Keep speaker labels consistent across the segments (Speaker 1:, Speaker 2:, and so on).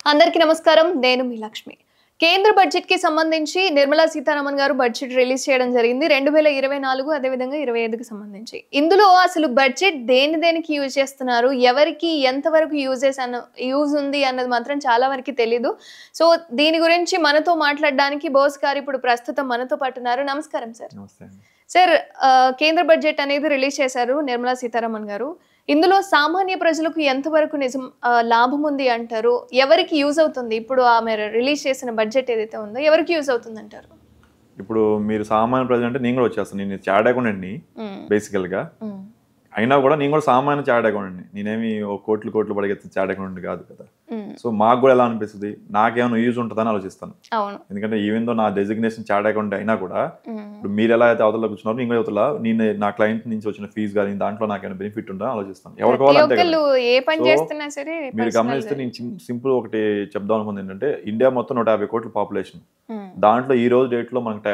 Speaker 1: అందరికీ నమస్కారం. నేను మీ లక్ష్మి. కేంద్ర బడ్జెట్ కి సంబంధించి నిర్మలా సీతారామన్ గారు బడ్జెట్ రిలీజ్ చేయడం జరిగింది 2024 అదే విధంగా 25కి సంబంధించి. ఇందులో అసలు బడ్జెట్ దేనికి యూజ్ చేస్తున్నారు, ఎవరికి ఎంత వరకు యూజ్ ఉంది అన్నది మాత్రం చాలా వరకు తెలీదు. సో దీని గురించి మనతో మాట్లాడడానికి బోస్ గారు ఇప్పుడు ప్రస్తుతం మనతో పాటు ఉన్నారు. నమస్కారం సార్. సార్, కేంద్ర బడ్జెట్ అనేది రిలీజ్ చేశారు నిర్మలా సీతారామన్ గారు. ఇందులో సామాన్య ప్రజలకు ఎంతవరకు లాభం ఉంది అంటారు? ఎవరికి యూజ్ అవుతుంది? ఇప్పుడు ఆమె రిలీజ్ చేసిన బడ్జెట్ ఏదైతే ఉందో ఎవరికి యూజ్ అవుతుంది అంటారు?
Speaker 2: ఇప్పుడు మీరు సామాన్య ప్రజలు అంటే నేను కూడా వచ్చేస్తాను. నేను చార్ట్ అకౌంటెంట్ని బేసికల్గా. అయినా కూడా నేను కూడా సామాన్య చార్ట్ అకౌంటెంట్ని. నేనేమి కోట్లు పడిగెత్తిన చార్ట్ అకౌంటెంట్ కాదు కదా. సో మాకు కూడా ఎలా అనిపిస్తుంది, నాకేమైనా యూజ్ ఉంటుందని ఆలోచిస్తాను. ఎందుకంటే ఈవెన్ దో నా డెసిగ్నేషన్ చార్ట్ అకౌంట్ అయినా కూడా ఇప్పుడు మీరు ఎలా అయితే అవతల కూర్చున్నారు, నేను కూడా అవతల నేను నా క్లయింట్ నుంచి వచ్చిన ఫీజు కానీ దాంట్లో నాకేమైనా బెనిఫిట్ ఉంటుందని ఆలోచిస్తాను. మీరు గమనిస్తే నేను సింపుల్ ఒకటి చెప్దాం అనుకుంది ఏంటంటే, ఇండియా మొత్తం 150 కోట్ల పాపులేషన్. దాంట్లో ఈ రోజు డేట్ లో మనకి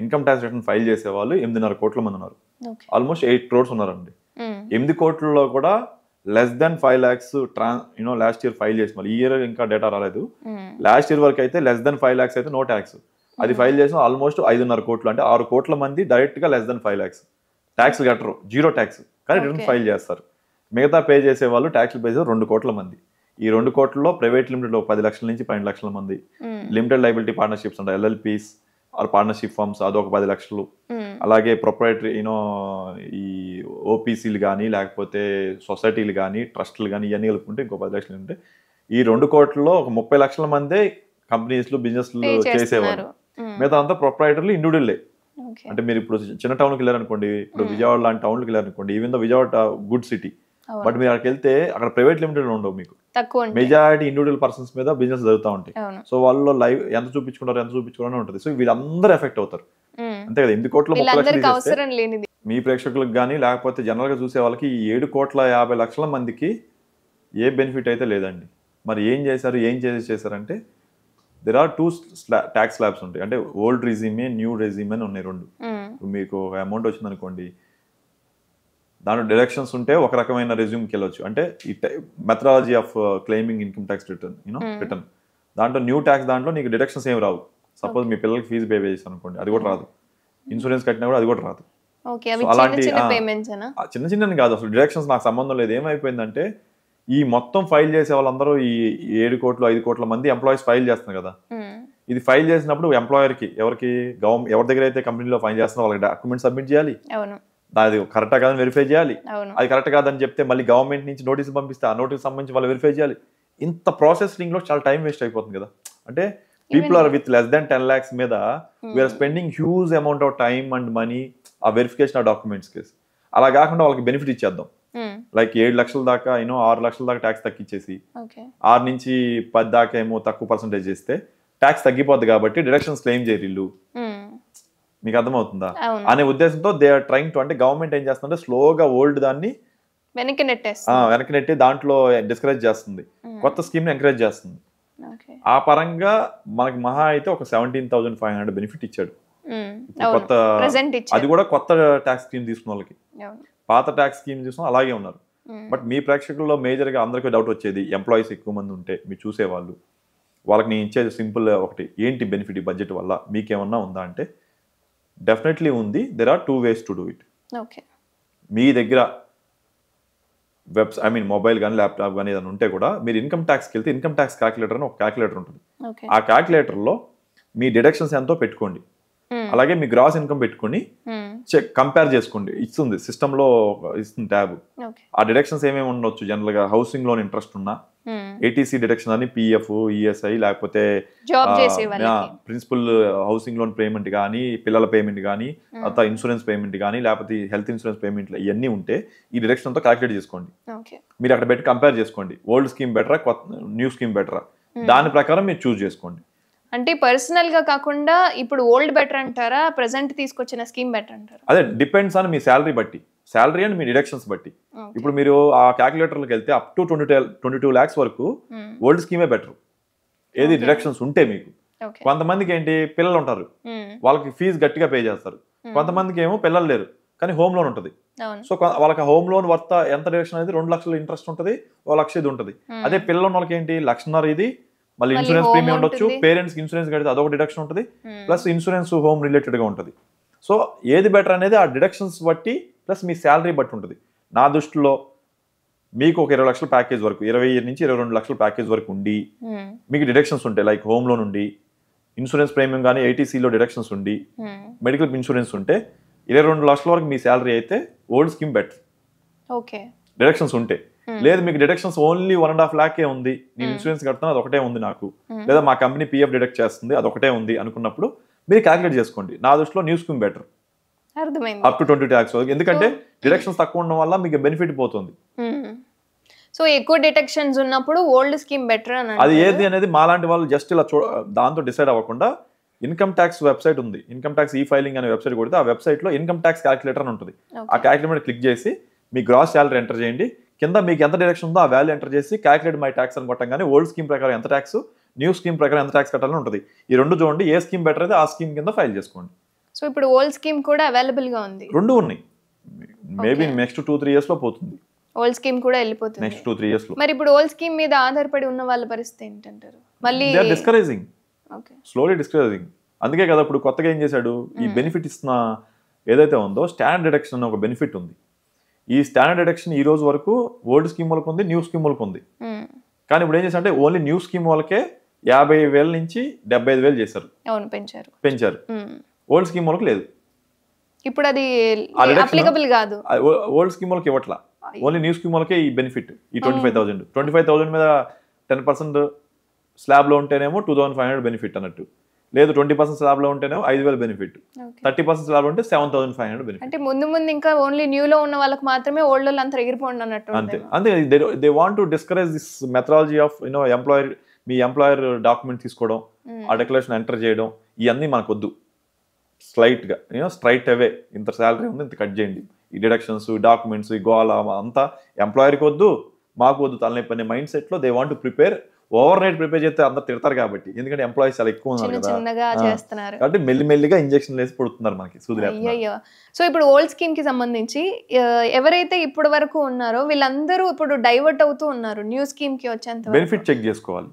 Speaker 2: ఇన్కమ్ ట్యాక్స్ రిటర్న్ ఫైల్ చేసే వాళ్ళు 8.5 కోట్ల మంది ఉన్నారు. ఆల్మోస్ట్ 8 crores ఉన్నారండి. 8 కోట్లలో కూడా less than 5 lakhs last year file చేసి, ఈ ఇయర్ ఇంకా డేటా రాలేదు. లాస్ట్ ఇయర్ వరకు అయితే లెస్ దెన్ 5 lakhs అయితే నో ట్యాక్స్. అది ఫైల్ చేసిన ఆల్మోస్ట్ 5.5 కోట్లు, అంటే 6 కోట్ల మంది డైరెక్ట్ గా లెస్ దెన్ 5 lakhs ట్యాక్స్ కట్టరు, జీరో ట్యాక్స్, కానీ రిటర్న్ ఫైల్ చేస్తారు. మిగతా పే చేసే వాళ్ళు ట్యాక్స్ పే చేసే 2 కోట్ల మంది. ఈ 2 కోట్లలో ప్రైవేట్ లిమిటెడ్ 10 లక్షల నుంచి 12 లక్షల మంది, లిమిటెడ్ లైబిలిటీ పార్ట్నర్షిప్స్ ఉంటాయి, LLPs ఆర్ పార్ట్నర్షిప్ ఫర్మ్స్, అదొక 10 లక్షలు. అలాగే ప్రొప్రైటరీ ఈ ఓపీసీలు కానీ లేకపోతే సొసైటీలు కానీ ట్రస్టులు కానీ ఇవన్నీ కలుపుకుంటే ఇంకో 10 లక్షలు ఉంటే ఈ 2 కోట్లలో ఒక 30 లక్షల మందే కంపెనీస్లు బిజినెస్లు చేసేవారు. మిగతా అంతా ప్రొప్రైటర్లు ఇండివిజువల్లే. అంటే మీరు ఇప్పుడు చిన్న టౌన్కి వెళ్ళారనుకోండి, ఇప్పుడు విజయవాడ లాంటి టౌన్కి వెళ్ళారనుకోండి, even though Vijayawada good city, but మీరు అక్కడికి వెళ్తే అక్కడ ప్రైవేట్ లిమిటెడ్ ఉండవు, మీకు మెజారిటీ ఇండివిజువల్ పర్సన్స్ మీద బిజినెస్ జరుగుతూ ఉంటాయి. సో వాళ్ళు లైవ్ ఎంత చూపించుకుంటారో ఉంటుంది. సో వీళ్ళందరూ ఎఫెక్ట్ అవుతారు, అంతే కదా. 8 కోట్ల 30 లక్షలు మీ ప్రేక్షకులకు కానీ లేకపోతే జనరల్ గా చూసే వాళ్ళకి 7,50,00,000 మందికి ఏ బెనిఫిట్ అయితే లేదండి. మరి ఏం చేశారంటే దెర్ ఆర్ 2 ట్యాక్స్ స్లాబ్స్ ఉంటాయి. అంటే ఓల్డ్ రెజ్యూమే, న్యూ రెజ్యూమే అని ఉన్నాయి 2. మీకు ఒక అమౌంట్ వచ్చింది అనుకోండి, దాంట్లో డిడక్షన్స్ ఉంటే ఒక రకమైన రెజ్యూమ్కి వెళ్ళొచ్చు. అంటే ఈ methodology of claiming income tax return దాంట్లో న్యూ ట్యాక్స్ దాంట్లో నీకు డిడక్షన్స్ ఏమి రావు. సపోజ్ మీ పిల్లలకి ఫీజు పే చేశాను అనుకోండి, అది కూడా రాదు. ఇన్సూరెన్స్ కట్టినా కూడా అది కూడా రాదు. అలాంటి చిన్న కాదు, అసలు డిడక్షన్స్ నాకు సంబంధం లేదు. ఏమైపోయిందంటే ఈ మొత్తం ఫైల్ చేసే వాళ్ళందరూ ఈ 7 కోట్లు 5 కోట్ల మంది ఎంప్లాయీస్ ఫైల్ చేస్తున్నారు కదా. ఇది ఫైల్ చేసినప్పుడు ఎంప్లాయర్కి ఎవరి దగ్గర అయితే కంపెనీలో ఫైల్ చేస్తున్నారో వాళ్ళకి డాక్యుమెంట్ సబ్మిట్ చేయాలి, అది కరెక్టా కాదని వెరిఫై చేయాలి. అది కరెక్ట్ కాదని చెప్తే మళ్ళీ గవర్నమెంట్ నుంచి నోటీస్ పంపిస్తే ఆ నోటీస్ సంబంధించి వాళ్ళు వెరిఫై చేయాలి. ఇంత ప్రాసెసింగ్ లో చాలా టైం వేస్ట్ అయిపోతుంది కదా. అంటే people are with less than 10 lakhs మీద we are spending huge amount of time and money ఆ వెరిఫికేషన్ ఆఫ్ డాక్యుమెంట్స్ కేసు. అలా కాకుండా వాళ్ళకి బెనిఫిట్ ఇచ్చేద్దాం, లైక్ 7 లక్షల దాకా 6 లక్షల దాకా ట్యాక్స్ తగ్గించేసి 6 నుంచి 10 దాకా ఏమో తక్కువ పర్సెంటేజ్ చేస్తే ట్యాక్స్ తగ్గిపోద్ది కాబట్టి డిడక్షన్స్ క్లెయిమ్ చేయరు ఇల్లు. మీకు అర్థమవుతుందా అనే ఉద్దేశంతో దే ఆర్ ట్రైంగ్ టు, అంటే గవర్నమెంట్ ఏం చేస్తుందంటే స్లోగా ఓల్డ్ దాన్ని వెనక్కి నెట్టి దాంట్లో డిస్కరేజ్ చేస్తుంది, కొత్త స్కీమ్ ని ఎంకరేజ్ చేస్తుంది. ఆ పరంగా మనకి మహా అయితే ఒక 17,500 బెనిఫిట్ ఇచ్చాడు కొత్త, అది కూడా కొత్త ట్యాక్స్ స్కీమ్ తీసుకున్న వాళ్ళకి. పాత ట్యాక్స్ స్కీమ్ తీసుకున్న అలాగే ఉన్నారు. బట్ మీ ప్రేక్షకుల్లో మేజర్ గా అందరికీ డౌట్ వచ్చేది, ఎంప్లాయీస్ ఎక్కువ మంది ఉంటే మీరు చూసేవాళ్ళు, వాళ్ళకి నేను ఇచ్చేది సింపుల్ ఒకటి, ఏంటి బెనిఫిట్ ఈ బడ్జెట్ వల్ల మీకేమన్నా ఉందా అంటే డెఫినెట్లీ ఉంది. There are 2 ways to do it. మీ దగ్గర మొబైల్ కానీ ల్యాప్టాప్ కానీ ఏదైనా ఉంటే కూడా మీరు ఇన్కమ్ ట్యాక్స్కి వెళ్తే ఇన్కమ్ ట్యాక్స్ క్యాలిక్యులేటర్ అని ఒక క్యాలిక్యులేటర్ ఉంటుంది. ఆ క్యాలిక్యులేటర్లో మీ డిడక్షన్స్ ఎంతో పెట్టుకోండి, అలాగే మీ గ్రాస్ ఇన్కమ్ పెట్టుకుని కంపేర్ చేసుకోండి. ఇస్తుంది సిస్టంలో ఇస్తుంది ట్యాబ్. ఆ డిడక్షన్స్ ఏమేమి ఉండొచ్చు, జనరల్ గా హౌసింగ్ లోన్ ఇంట్రెస్ట్ ఉన్నా, ఏటీసీ డిడక్షన్ అని, పిఎఫ్, ఈఎస్ఐ, లేకపోతే ప్రిన్సిపల్ హౌసింగ్ లోన్ పేమెంట్ కానీ, పిల్లల పేమెంట్ కానీ, తర్వాత ఇన్సూరెన్స్ పేమెంట్ కానీ, లేకపోతే హెల్త్ ఇన్సూరెన్స్ పేమెంట్ ఇవన్నీ ఉంటే ఈ డిడక్షన్ అంతా క్యాలిక్యులేట్ చేసుకోండి. మీరు అక్కడ పెట్టి కంపేర్ చేసుకోండి, ఓల్డ్ స్కీమ్ బెటరా న్యూ స్కీమ్ బెటరా, దాని ప్రకారం మీరు చూస్ చేసుకోండి.
Speaker 1: అంటే పర్సనల్ గా కాకుండా ఇప్పుడు ఓల్డ్ బెటర్ అంటారా, ప్రెసెంట్ తీసుకొచ్చిన స్కీమ్ బెటర్ అంటారా?
Speaker 2: అదే డిపెండ్స్ ఆన్ మీ శాలరీ బట్టి, శాలరీ అండ్ మీ డిడక్షన్స్ బట్టి. ఇప్పుడు మీరు ఆ క్యాలిక్యులేటర్కి వెళ్తే అప్ టు 22 lakhs వరకు ఓల్డ్ స్కీమే బెటర్, ఏది డిడక్షన్స్ ఉంటే మీకు. కొంతమందికి ఏంటి పిల్లలు ఉంటారు, వాళ్ళకి ఫీజు గట్టిగా పే చేస్తారు. కొంతమందికి ఏమో పిల్లలు లేరు కానీ హోమ్ లోన్ ఉంటుంది. సో వాళ్ళకి హోమ్ లోన్ ఎంత డిడక్షన్ అనేది 2 లక్షల ఇంట్రెస్ట్ ఉంటుంది, 1 లక్ష ఇది ఉంటుంది. అదే పిల్లలు ఉన్న వాళ్ళకి ఏంటి 1.5 లక్ష ఇది, మళ్ళీ
Speaker 1: మళ్ళీ
Speaker 2: ఇన్సూరెన్స్
Speaker 1: home
Speaker 2: ప్రీమియం ఉండొచ్చు,
Speaker 1: ఉంటుంది.
Speaker 2: పేరెంట్స్కి ఇన్సూరెన్స్ కడితే అదొక డిడక్షన్ ఉంటుంది, ప్లస్ ఇన్సూరెన్స్ హోమ్ రిలేటెడ్గా ఉంటుంది. సో ఏది బెటర్ అనేది ఆ డిడక్షన్స్ బట్టి ప్లస్ మీ శాలరీ బట్టి ఉంటుంది. నా దృష్టిలో మీకు ఒక 20 లక్షల ప్యాకేజ్ వరకు, 20 నుంచి 22 లక్షల ప్యాకేజ్ వరకు ఉండి మీకు డిడక్షన్స్ ఉంటాయి, లైక్ హోమ్ లోన్ ఉండి, ఇన్సూరెన్స్ ప్రీమియం కానీ ఐటీసీలో డిడక్షన్స్ ఉండి, మెడికల్ ఇన్సూరెన్స్ ఉంటే 22 లక్షల వరకు మీ శాలరీ అయితే old scheme better.
Speaker 1: Okay,
Speaker 2: deductions ఉంటే. లేదు మీకు డిడక్షన్స్ ఓన్లీ 1.5 lakh ఉంది, నేను ఇన్సూరెన్స్ కడుతున్నా అది ఒకటే ఉంది నాకు, లేదా మా కంపెనీ పిఎఫ్ డిడక్ట్ చేస్తుంది అది ఒకటే ఉంది అనుకున్నప్పుడు మీరు క్యాలిక్యులేట్ చేసుకోండి. నా దృష్టిలో న్యూ స్కీమ్ బెటర్,
Speaker 1: అర్థమైంది.
Speaker 2: అప్ టు 20 lakhs వరకు. ఎందుకంటే డిడక్షన్స్ తక్కువ ఉండడం వల్ల మీకు బెనిఫిట్ పోతుంది.
Speaker 1: సో ఎక్కువ డిటెక్షన్స్ ఉన్నప్పుడు ఓల్డ్ స్కీమ్ బెటర్ అని
Speaker 2: అది ఏది అనేది మాలాంటి వాళ్ళు జస్ట్ ఇలా దాంతో డిసైడ్ అవ్వకుండా ఇన్కమ్ ట్యాక్స్ వెబ్సైట్ ఉంది, ఇన్కమ్ ట్యాక్స్ ఈ ఫైలింగ్ అనే వెబ్సైట్ కొడితే ఆ వెబ్సైట్ లో ఇన్కమ్ ట్యాక్స్ క్యాలిక్యులేటర్ అని ఉంటుంది. ఆ క్యాలిక్యులేటర్ క్లిక్ చేసి మీ గ్రాస్ శాలరీ ఎంటర్ చేయండి, కింద మీకు ఎంత డిడక్షన్ ఉందో ఆ వాల్యూ ఎంటర్ చేసి క్యాలిక్యులేట్ మై ట్యాక్స్ అని కొట్టంగానే ఓల్డ్ స్కీమ్ ప్రకారం ఎంత ట్యాక్స్, న్యూ స్కీమ్ ప్రకారం ఎంత ట్యాక్స్ కట్టాలని ఉంటుంది. ఈ రెండు చూడండి, ఏ స్కీమ్ బెటర్ అయితే ఆ స్కీమ్ కింద ఫైల్ చేసుకోండి.
Speaker 1: సో ఇప్పుడు ఓల్డ్ స్కీమ్ కూడా అవైలబుల్ గా ఉంది,
Speaker 2: రెండు ఉన్నాయి. మేబీ నెక్స్ట్ 2-3 years లో పోతుంది,
Speaker 1: ఓల్డ్ స్కీమ్ కూడా వెళ్ళిపోతుంది
Speaker 2: నెక్స్ట్ 2-3 years లో.
Speaker 1: మరి ఇప్పుడు ఓల్డ్ స్కీమ్ మీద ఆధారపడి ఉన్న వాళ్ళ పరిస్థితి ఏంటంటారు? మళ్ళీ
Speaker 2: డిస్కరేజింగ్,
Speaker 1: ఓకే,
Speaker 2: స్లోలీ డిస్కరేజింగ్. అందుకే కదా ఇప్పుడు కొత్తగా ఏం చేశాడు, ఈ బెనిఫిట్ ఇస్తున్న ఏదైతే ఉందో స్టాండర్డ్ డిడక్షన్ అనే ఒక బెనిఫిట్ ఉంది. ఈ స్టాండర్డ్ డిడక్షన్ ఈ రోజు వరకు ఓల్డ్ స్కీమ్ వాళ్ళకి ఉంది, న్యూ స్కీమ్ వాళ్ళకి ఉంది. కానీ ఇప్పుడు ఏం చేశారంటే ఓన్లీ న్యూ స్కీమ్ వాళ్ళకే 50,000 నుంచి 75,000 చేశారు.
Speaker 1: అవును,
Speaker 2: పెంచారు. ఓల్డ్ స్కీమ్ వాళ్ళకి లేదు.
Speaker 1: ఇప్పుడు అది అప్లికబుల్ కాదు,
Speaker 2: ఓల్డ్ స్కీమ్ వాళ్ళకి ఇవ్వట్లా, ఓన్లీ న్యూ స్కీమ్ వాళ్ళకే ఈ బెనిఫిట్. ఈ 25,000 మీద 10% స్లాబ్ లో ఉంటేనేమో 2,500 బెనిఫిట్ అన్నట్టు, లేదు 20% స్లాబ్ లో ఉంటేనేమో 5,000 బెనిఫిట్, 30% స్లాబ్ ఉంటే 7,500 బెనిఫిట్.
Speaker 1: అంటే ముందు ఇంకా ఓన్లీ న్యూ లో ఉన్న వాళ్ళకి మాత్రమే ఓల్డ్ వాళ్ళు అంతా ఎగిరిపోండి అన్నట్టు.
Speaker 2: అంతే they want to discourage this methodology of employer. Me employer document తీసుకోవడం, ఆ డిక్లరేషన్ ఎంటర్ చేయడం, ఇవన్నీ మనకు వద్దు. స్లైట్ గా స్ట్రైట్ అవే ఇంత శాలరీ ఉంది ఇంత కట్ చేయండి, ఈ డిడక్షన్స్, డాక్యుమెంట్స్, ఈ గోల అంతా ఎంప్లాయర్కి వద్దు, మాకు వద్దు, తలనొప్పి అనే మైండ్ సెట్ లో they want to prepare. Over night prepare చేస్తే అందరు తిడతారు కాబట్టి, ఎందుకంటే ఎంప్లాయీస్ చాలా ఎక్కువ ఉన్నారు కదా, కాబట్టి మెల్లిమెల్లిగా ఇంజక్షన్ వేసి పుడుతున్నారు మనకి సూదులు.
Speaker 1: సో ఇప్పుడు ఓల్డ్ స్కీమ్ కి సంబంధించి ఎవరైతే ఇప్పటి వరకు ఉన్నారో వీళ్ళందరూ ఇప్పుడు డైవర్ట్ అవుతూ ఉన్నారు న్యూ స్కీమ్ కి వచ్చేంత.
Speaker 2: బెనిఫిట్ చెక్ చేసుకోవాలి,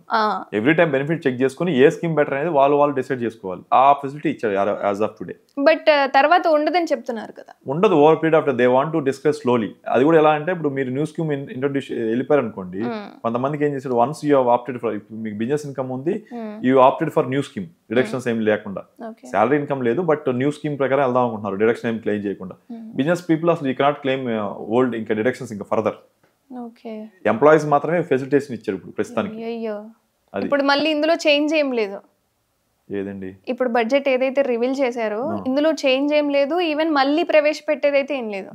Speaker 2: ఎవ్రీ టైం బెనిఫిట్ చెక్ చేసుకుని ఏ స్కీమ్ బెటర్ అనేది వాళ్ళు డిసైడ్ చేసుకోవాలి. ఆ ఫెసిలిటీ ఇచ్చారు యాజ్ ఆఫ్ టుడే.
Speaker 1: బట్ తర్వాత ఉండదని చెప్తున్నారు కదా.
Speaker 2: ఉండదు, over period of they want to discuss slowly. అది కూడా ఎలా అంటే ఇప్పుడు మీరు న్యూ స్కీమ్ ఇంట్రొడ్యూస్ వెళ్ళిపోయారు అనుకోండి, కొంతమందికి ఏం చేశారు, once you have opted for, మీకు బిజినెస్ ఇన్కమ్ ఉంది, you opted for new scheme, deductions ఏమి లేకుండా, శాలరీ ఇన్కమ్ లేదు బట్ న్యూ స్కీమ్ ప్రకారం వెళ్దాం అనుకుంటున్నారు, డిడక్షన్ ఏమి క్లెయిమ్ చేయకుండా. బిజినెస్ పీపుల్ అసలు యూ కెనాట్ క్లెయిమ్ ఓల్డ్ ఇంకా డిడక్షన్స్ ఇంకా ఫర్దర్. ఎంప్లాయీస్ మాత్రమే ఫెసిలిటేషన్ ఇచ్చారు ఇప్పుడు ప్రస్తుతానికి.
Speaker 1: ఇప్పుడు మళ్ళీ ఇందులో చేంజ్ ఏం లేదు.
Speaker 2: ఏదండి
Speaker 1: ఇప్పుడు బడ్జెట్ ఏదైతే రివీల్ చేశారో ఇందులో చేంజ్ ఏం లేదు, ఈవెన్ మళ్ళీ ప్రవేశపెట్టేదైతే ఏం లేదు.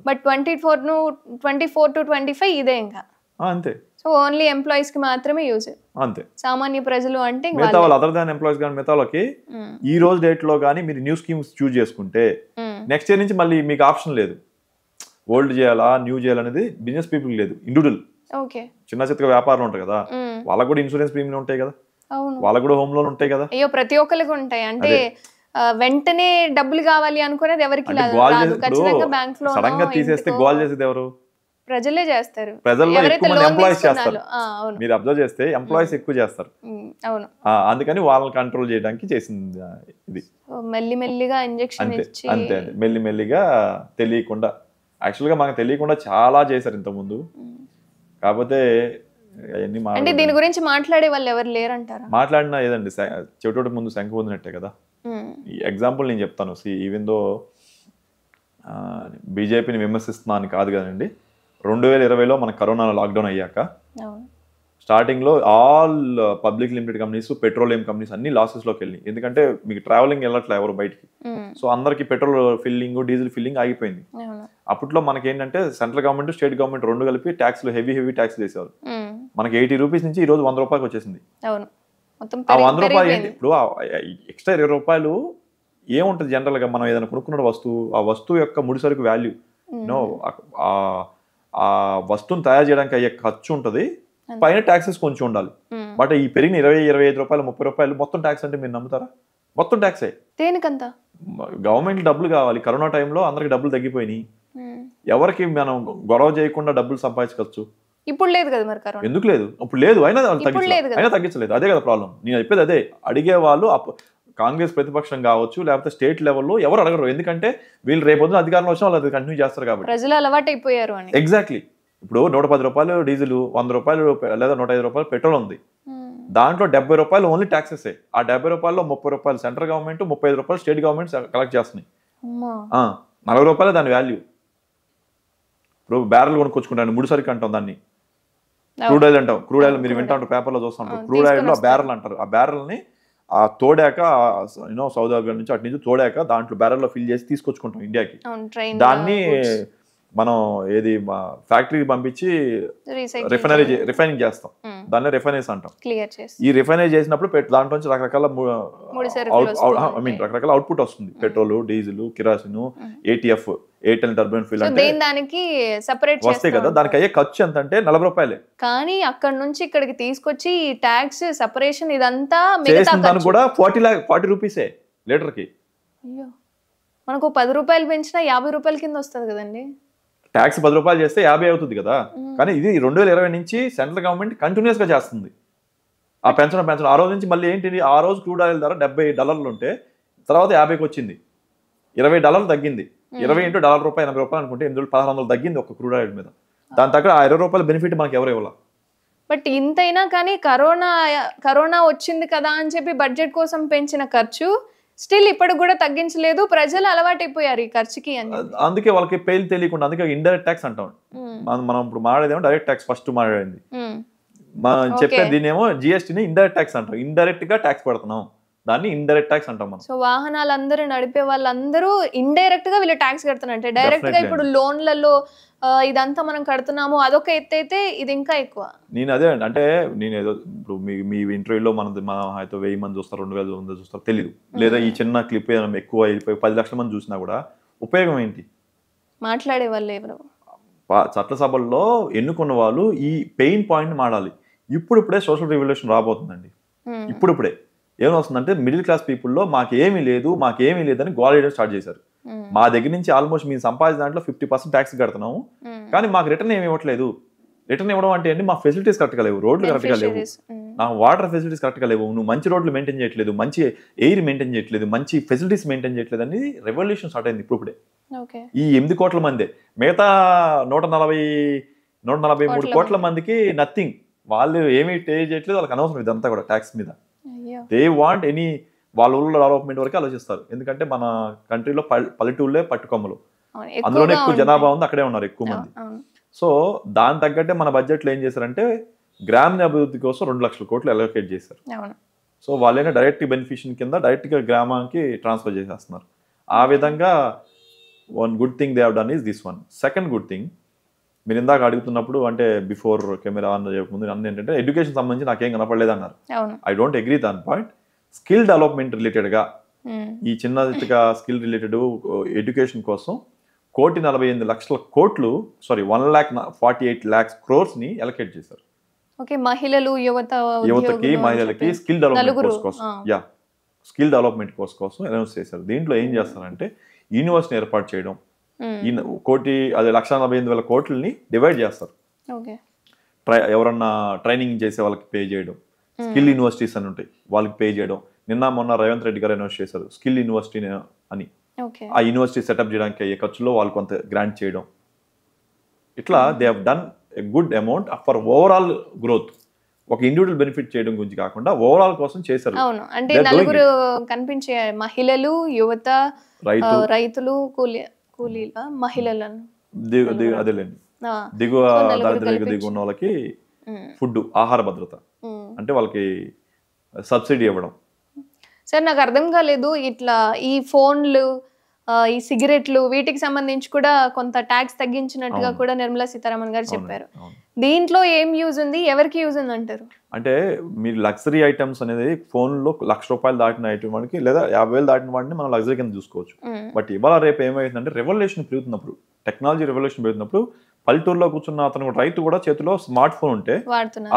Speaker 1: బట్ 24 to 25 ఇదే ఇంకా
Speaker 2: అంతే.
Speaker 1: సో ఓన్లీ ఎంప్లాయీస్ కి మాత్రమే యూజ్,
Speaker 2: అంతే.
Speaker 1: సామాన్య ప్రజలు అంటే
Speaker 2: మిగతా వాళ్ళు అదర్ దాన్ ఎంప్లాయీస్ కానీ మిగతా వాళ్ళకి ఈ రోజు డేట్ లో కానీ మీరు న్యూ స్కీమ్స్ చూజ్ చేసుకుంటే నెక్స్ట్ ఇయర్ నుంచి మళ్ళీ మీకు ఆప్షన్ లేదు, ఓల్డ్ చేయాలా న్యూ చేయాలనేది బిజినెస్ పీపుల్ లేదు. ఇండివిజువల్ చిన్న చిత్తగా వ్యాపారం ఉంటాయి కదా, వాళ్ళకు కూడా ఇన్సూరెన్స్ ప్రీమియం ఉంటాయి కదా, వాళ్ళకు కూడా హోమ్ లోన్ ఉంటాయి కదా.
Speaker 1: అయ్యో ప్రతి ఒక్కరికి ఉంటాయి. అంటే వెంటనే డబ్బులు కావాలి అనుకునేది ఎవరికి లేదు, బ్యాంక్ లో
Speaker 2: సడన్ గా తీసేస్తే గోల్ చేసేది ఎవరు?
Speaker 1: ప్రజలే చేస్తారు.
Speaker 2: ప్రజల్లో ఎక్కువ మంది ఎంప్లాయీస్ చేస్తారు, మీరు అబ్జర్వ్ చేస్తే ఎంప్లాయీస్ ఎక్కువ చేస్తారు.
Speaker 1: అవును,
Speaker 2: అందుకని వాళ్ళని కంట్రోల్ చేయడానికి చేసింది ఇది.
Speaker 1: మెల్లిమెల్లిగా ఇంజెక్షన్ ఇచ్చి
Speaker 2: అంతే మెల్లిమెల్లిగా తెలియకుండా, యాక్చువల్ గా మనకు తెలియకుండా చాలా చేశారు ఇంతకుముందు. కాకపోతే
Speaker 1: అంటే దీని గురించి మాట్లాడే వాళ్ళు ఎవరు లేరంటారా?
Speaker 2: మాట్లాడినా ఏదండి, చెవిటోటి ముందు శంఖ పొందినట్టే కదా. ఎగ్జాంపుల్ నేను చెప్తాను. ఈవెన్ దో బీజేపీని విమర్శిస్తున్నాను కాదు కదండి, 2020లో మన కరోనా లాక్డౌన్ అయ్యాక స్టార్టింగ్ లో all public limited companies, petroleum companies అన్ని లాసెస్ లోకి వెళ్ళి, ఎందుకంటే మీకు ట్రావెలింగ్ వెళ్ళట్లే ఎవరు బయటికి. సో అందరికి పెట్రోల్ ఫిల్లింగ్, డీజిల్ ఫిల్లింగ్ ఆగిపోయింది. అప్పట్లో మనకి ఏంటంటే సెంట్రల్ గవర్నమెంట్, స్టేట్ గవర్నమెంట్ రెండు కలిపి ట్యాక్స్లు హెవీ ట్యాక్స్ చేసేవారు. మనకి 80 రూపీస్ నుంచి ఈ రోజు 100 రూపాయలకి వచ్చేసింది. ఆ 100 రూపాయలు ఏంటి, ఇప్పుడు ఎక్స్ట్రా 20 రూపాయలు ఏముంటది జనరల్ గా, మనం ఏదైనా కొనుక్కున్న వస్తువు, ఆ వస్తువు యొక్క ముడిసరుకు వాల్యూ, ఆ వస్తువుని తయారు చేయడానికి అయ్యే ఖర్చు ఉంటది, పైన ట్యాక్సెస్ కొంచెం ఉండాలి. బట్ ఈ పెరిగిన 20-25 రూపాయలు 30 రూపాయలు మొత్తం ట్యాక్స్ అంటే మీరు నమ్ముతారా? మొత్తం ట్యాక్సే.
Speaker 1: దేనికంత? గవర్నమెంట్
Speaker 2: డబ్బులు కావాలి. కరోనా టైంలో అందరికి డబ్బులు తగ్గిపోయినాయి, ఎవరికి మనం గొడవ చేయకుండా డబ్బులు సంపాదించవచ్చు.
Speaker 1: ఇప్పుడు లేదు కదా మరి కరోనా.
Speaker 2: ఎందుకు లేదు? ఇప్పుడు లేదు, అయినా
Speaker 1: లేదు
Speaker 2: తగ్గించలేదు. అదే కదా ప్రాబ్లం. నేను చెప్పేది అదే. అడిగే వాళ్ళు కాంగ్రెస్ ప్రతిపక్షం కావచ్చు, లేకపోతే స్టేట్ లెవెల్లో ఎవరు అడగరు. ఎందుకంటే వీళ్ళు రేపొద్దున అధికారంలో వచ్చినా వాళ్ళు అది కంటిన్యూ చేస్తారు కాబట్టి.
Speaker 1: ప్రజలు అలవాటు అయిపోయారు అని.
Speaker 2: ఎగ్జాక్ట్లీ. ఇప్పుడు 110 రూపాయలు డీజిల్, 100 రూపాయలు లేదా 105 రూపాయలు పెట్రోల్ ఉంది. దాంట్లో 70 రూపాయలు ఓన్లీ ట్యాక్సెస్. ఆ 70 రూపాయల్లో 30 రూపాయలు సెంట్రల్ గవర్నమెంట్, 35 రూపాయలు స్టేట్ గవర్నమెంట్ కలెక్ట్ చేస్తున్నాయి. 40 రూపాయలు దాని వాల్యూ. ఇప్పుడు బ్యారెల్ కొనుక్కొచ్చుకుంటాను, ముడిసరికి అంటాం దాన్ని, క్రూడ్ ఆయిల్ అంటాం. క్రూడ్ ఆయిల్ మీరు వింటా ఉంటారు, పేపర్లో చూస్తుంటారు. క్రూడ్ ఆయిల్ లో బ్యారెల్ అంటారు. ఆ బ్యారెల్ని తోడాక సౌదీ అరేబియా నుంచి అటు నుంచి తోడాక దాంట్లో బ్యారెల్లో ఫిల్ చేసి తీసుకొచ్చుకుంటాం ఇండియాకి. దాన్ని మనం ఏది ఫ్యాక్టరీకి పంపించి రిఫైనింగ్ చేస్తాం. దాన్ని రిఫైనైజ్ అంటాం. ఈ రిఫైనైజ్ చేసినప్పుడు దాంట్లో నుంచి రకరకాల రకరకాల అవుట్పుట్ వస్తుంది. Petrol, diesel, kerosene, ATF, Airtel turbine fuel వస్తాయి కదా. దానికి అయ్యే ఖర్చు ఎంత అంటే 40 రూపాయలే.
Speaker 1: కానీ అక్కడ నుంచి ఇక్కడికి తీసుకొచ్చి ట్యాక్స్ సెపరేషన్ ఇదంతా
Speaker 2: దానికి కూడా 40 రూపీసే లీటర్ కి.
Speaker 1: మనకు 10 రూపాయలు పెంచినా 50 రూపాయల కింద వస్తుంది కదండి.
Speaker 2: ట్యాక్స్ 10 రూపాయలు చేస్తే 50 అవుతుంది కదా. కానీ ఇది 2020 నుంచి సెంట్రల్ గవర్నమెంట్ కంటిన్యూస్ గా చేస్తుంది ఆ పెన్షన్. ఆ రోజు నుంచి మళ్ళీ ఏంటి, ఆ రోజు క్రూడ్ ఆయిల్ ధర $70 ఉంటే తర్వాత 50కి వచ్చింది. $20 తగ్గింది. 20 ఇంటూ $1 $80 అనుకుంటే 8,1600 తగ్గింది ఒక క్రూడ్ ఆయిల్ మీద. దాని తగ్గ ఆ 20 రూపాయల బెనిఫిట్ మనకి ఎవరు ఇవ్వాలి.
Speaker 1: బట్ ఇంతైనా కానీ కరోనా వచ్చింది కదా అని చెప్పి బడ్జెట్ కోసం పెంచిన ఖర్చు స్టిల్ ఇప్పటికి కూడా తగ్గించలేదు. ప్రజలు అలవాటైపోయారు ఈ ఖర్చుకి అని.
Speaker 2: అందుకే వాళ్ళకి పేలు తెలియకుండా, అందుకే ఇండైరెక్ట్ ట్యాక్స్ అంటాం. మనం ఇప్పుడు మాట్లాడేదేమో డైరెక్ట్ ట్యాక్స్ ఫస్ట్ మాట్లాడింది. మనం చెప్పేది దీనేమో జిఎస్టీని ఇండైరెక్ట్ ట్యాక్స్ అంటాం. ఇండైరెక్ట్ గా ట్యాక్స్ పడుతున్నాం, దాన్ని ఇండైరెక్ట్ ట్యాక్స్ అంటాం మనం.
Speaker 1: సో వాహనాలందరూ నడిపే వాళ్ళందరూ ఇండైరెక్ట్ గా వీళ్ళు ట్యాక్స్ కడుతున్నారు. డైరెక్ట్ గా ఇప్పుడు లోన్లలో ఇదంతా మనం కడుతున్నాము, అదొక ఎత్తు అయితే ఇది ఇంకా ఎక్కువ.
Speaker 2: నేను అదే అంటే నేను ఏదో ఇప్పుడు మీ ఇంటర్వ్యూలో మన అయితే 1000 మంది చూస్తారు, 2000 మంది చూస్తారు తెలియదు. లేదా ఈ చిన్న క్లిప్ ఎక్కువ అయిపోయి 10 లక్షల మంది చూసినా కూడా ఉపయోగం ఏంటి?
Speaker 1: మాట్లాడే వాళ్ళు ఎవరు?
Speaker 2: చట్టసభల్లో ఎన్నుకున్న వాళ్ళు ఈ పెయిన్ పాయింట్ మాడాలి. ఇప్పుడిప్పుడే సోషల్ రివల్యూషన్ రాబోతుందండి. ఇప్పుడిప్పుడే ఏమొస్తుందంటే మిడిల్ క్లాస్ పీపుల్లో మాకేమీ లేదని గోల్ చేయడం స్టార్ట్ చేశారు. మా దగ్గర నుంచి ఆల్మోస్ట్ మేము సంపాదించిన దాంట్లో 50% ట్యాక్స్ కడుతున్నాము, కానీ మాకు రిటర్న్ ఏమి ఇవ్వట్లేదు. రిటర్న్ ఇవ్వడం అంటే ఏంటి, మా ఫెసిలిటీస్ కరెక్ట్గా లేవు, రోడ్లు కరెక్ట్గా లేవు, నా వాటర్ ఫెసిలిటీస్ కరెక్ట్గా లేవు, నువ్వు మంచి రోడ్లు మెయింటైన్ చేయట్లేదు, మంచి ఎయిర్ మెయింటైన్ చేయట్లేదు, మంచి ఫెసిలిటీస్ మెయింటైన్ చేయట్లేదు అనేది రెవల్యూషన్ స్టార్ట్ అయింది ఇప్పుడే. ఈ 8 కోట్ల మంది, మిగతా 143 కోట్ల మందికి నథింగ్. వాళ్ళు ఏమీ పే చేయట్లేదు, వాళ్ళకి అనవసరం ఇదంతా కూడా ట్యాక్స్ మీద. దే వాంట్ ఎనీ వాళ్ళ ఊళ్ళో డెవలప్మెంట్ వరకు ఆలోచిస్తారు. ఎందుకంటే మన కంట్రీలో పల్లెటూళ్ళే పట్టుకొమ్మలు, అందులోనే ఎక్కువ జనాభా ఉంది, అక్కడే ఉన్నారు ఎక్కువ మంది. సో దాని తగ్గట్టే మన బడ్జెట్లో ఏం చేశారంటే గ్రామీణ అభివృద్ధి కోసం 2 లక్షల కోట్లు అలొకేట్ చేశారు. సో వాళ్ళైనా డైరెక్ట్ బెనిఫిషియన్ కింద డైరెక్ట్గా గ్రామానికి ట్రాన్స్ఫర్ చేసేస్తున్నారు. ఆ విధంగా one good thing they have done is this one. Second good thing, మీరు ఇందాక అడుగుతున్నప్పుడు అంటే బిఫోర్ కెమెరా ఆన్ చెప్పకముందు అన్న ఏంటంటే ఎడ్యుకేషన్ సంబంధించి నాకేం కనపడలేదు అన్నారు. ఐ డోంట్ అగ్రీ దాని పాయింట్. స్కిల్ డెవలప్మెంట్ రిలేటెడ్గా ఈ చిన్న స్కిల్ రిలేటెడ్ ఎడ్యుకేషన్ కోసం 1,48,00,000 కోట్లు 1,48,00,000 crores ని అలొకేట్ చేశారు.
Speaker 1: మహిళలు
Speaker 2: యువతకి మహిళలకి స్కిల్ డెవలప్మెంట్ కోర్స్ కోసం, స్కిల్ డెవలప్మెంట్ కోర్స్ కోసం అనౌన్స్ చేశారు. దీంట్లో ఏం చేస్తారంటే యూనివర్సిటీని ఏర్పాటు చేయడం, ఈ 1,48,00,000 కోట్లని డివైడ్ చేస్తారు. ఎవరన్నా ట్రైనింగ్ చేసే వాళ్ళకి పే చేయడం, స్కిల్ యూనివర్సిటీస్ అని ఉంటాయి వాళ్ళకి పే చేయడం. మొన్న రేవంత్ రెడ్డి గారు అనౌన్స్ చేశారు స్కిల్ యూనివర్సిటీ అని. ఆ యూనివర్సిటీ సెటప్ చేయడానికి అయ్యే ఖర్చులో వాళ్ళు కొంత గ్రాంట్ చేయడం. ఇట్లా they have done a good amount for overall growth. ఒక ఇండివిజువల్ బెనిఫిట్ చేయడం గురించి కాకుండా ఓవరాల్ కోసం చేశారు.
Speaker 1: అవును, అంటే నలుగురు కనిపించే మహిళలు, యువత, రైతులు, కూలీల మహిళలను
Speaker 2: అదేలేండి దిగువ దిగువ ఉన్న వాళ్ళకి ఫుడ్, ఆహార భద్రత, అంటే వాళ్ళకి సబ్సిడీ ఇవ్వడం.
Speaker 1: సార్ నాకు అర్థం కాలేదు, ఇట్లా ఈ ఫోన్లు, ఈ సిగరెట్లు వీటికి సంబంధించి కూడా కొంత ట్యాక్స్ తగ్గించినట్టుగా కూడా నిర్మలా సీతారామన్ గారు చెప్పారు. దీంట్లో ఏం యూజ్ ఉంది, ఎవరికి యూజ్ ఉంది అంటారు?
Speaker 2: అంటే మీరు లగ్జరీ ఐటమ్స్ అనేది ఫోన్లో ₹1,00,000 దాటిన ఐటమ్ వాడికి లేదా 50,000 దాటిన వాడిని మనం లగ్జరీ కింద చూసుకోవచ్చు. బట్ ఇవాళ రేపు ఏమైందంటే రెవల్యూషన్ పెరుగుతున్నప్పుడు, టెక్నాలజీ రెవల్యూషన్ పెరుగుతున్నప్పుడు పల్లెటూరులో కూర్చున్న అతను రైతు కూడా చేతిలో స్మార్ట్ ఫోన్ ఉంటే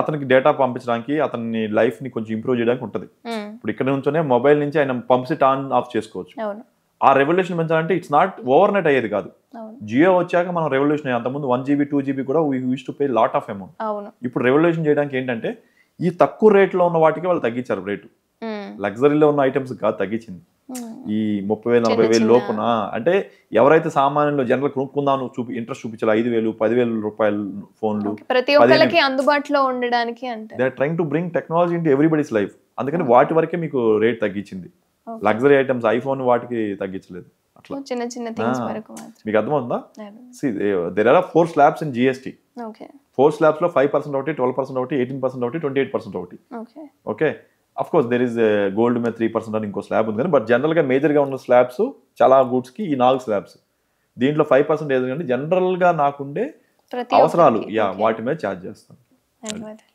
Speaker 2: అతనికి డేటా పంపించడానికి, అతని లైఫ్ ని కొంచెం ఇంప్రూవ్ చేయడానికి ఉంటుంది. ఇప్పుడు ఇక్కడ నుంచోనే మొబైల్ నుంచి ఆయన పంప్స్ ఆన్ ఆఫ్ చేసుకోవచ్చు. ఆ రెవల్యూషన్ పెంచాలంటే ఇట్స్ నాట్ ఓవర్ నైట్ అయ్యేది కాదు.
Speaker 1: అవును
Speaker 2: జియో వచ్చాక మనం రెవల్యూషన్ అయ్యాం. అంతకుముందు 1 GB 2 GB కూడా we use to pay lot of amount.
Speaker 1: అవును
Speaker 2: ఇప్పుడు రెవల్యూషన్ చేయడానికి ఏంటంటే ఈ తక్కువ రేట్లో ఉన్న వాటికి వాళ్ళు తగ్గించారు రేటు. లగ్జరీలో ఉన్న ఐటమ్స్ కాదు తగ్గించింది. ఈ 30,000 40,000 లోపున అంటే ఎవరైతే సామాన్యులు జనరల్ కొనుక్కుందాం ఇంట్రెస్ట్ చూపించాలి 5,000 10,000 రూపాయల ఫోన్లు
Speaker 1: ప్రతి ఒక్కరికి అందుబాటులో ఉండడానికి అంటే
Speaker 2: they are trying to bring technology into everybody's life. అందుకని వాటి వరకే మీకు రేట్ తగ్గించింది. లగ్జరీ ఐటమ్స్ ఐఫోన్ వాటికి తగ్గించలేదు. అట్లా
Speaker 1: చిన్న చిన్న థింగ్స్ వరకు మాత్రం.
Speaker 2: మీకు అర్థమవుతుందా? There are 4 slabs in GST.
Speaker 1: Okay
Speaker 2: 4 slabs లో 5% ఒకటి, 12% ఒకటి, 18% ఒకటి, 28% ఒకటి.
Speaker 1: Okay
Speaker 2: okay of course there is gold మీద 3% అని ఇంకో స్లాబ్ ఉంది కానీ బట్ జనరల్ గా మేజర్ గా ఉన్న స్లాబ్స్ చాలా గూడ్స్ కి ఈ 4 స్లాబ్స్. దీంట్లో 5% ఏదంటే జనరల్ గా నాకుండే
Speaker 1: ప్రతి
Speaker 2: అవసరాలు వాటి మీద ఛార్జ్ చేస్తాను.
Speaker 1: ధన్యవాదాలు.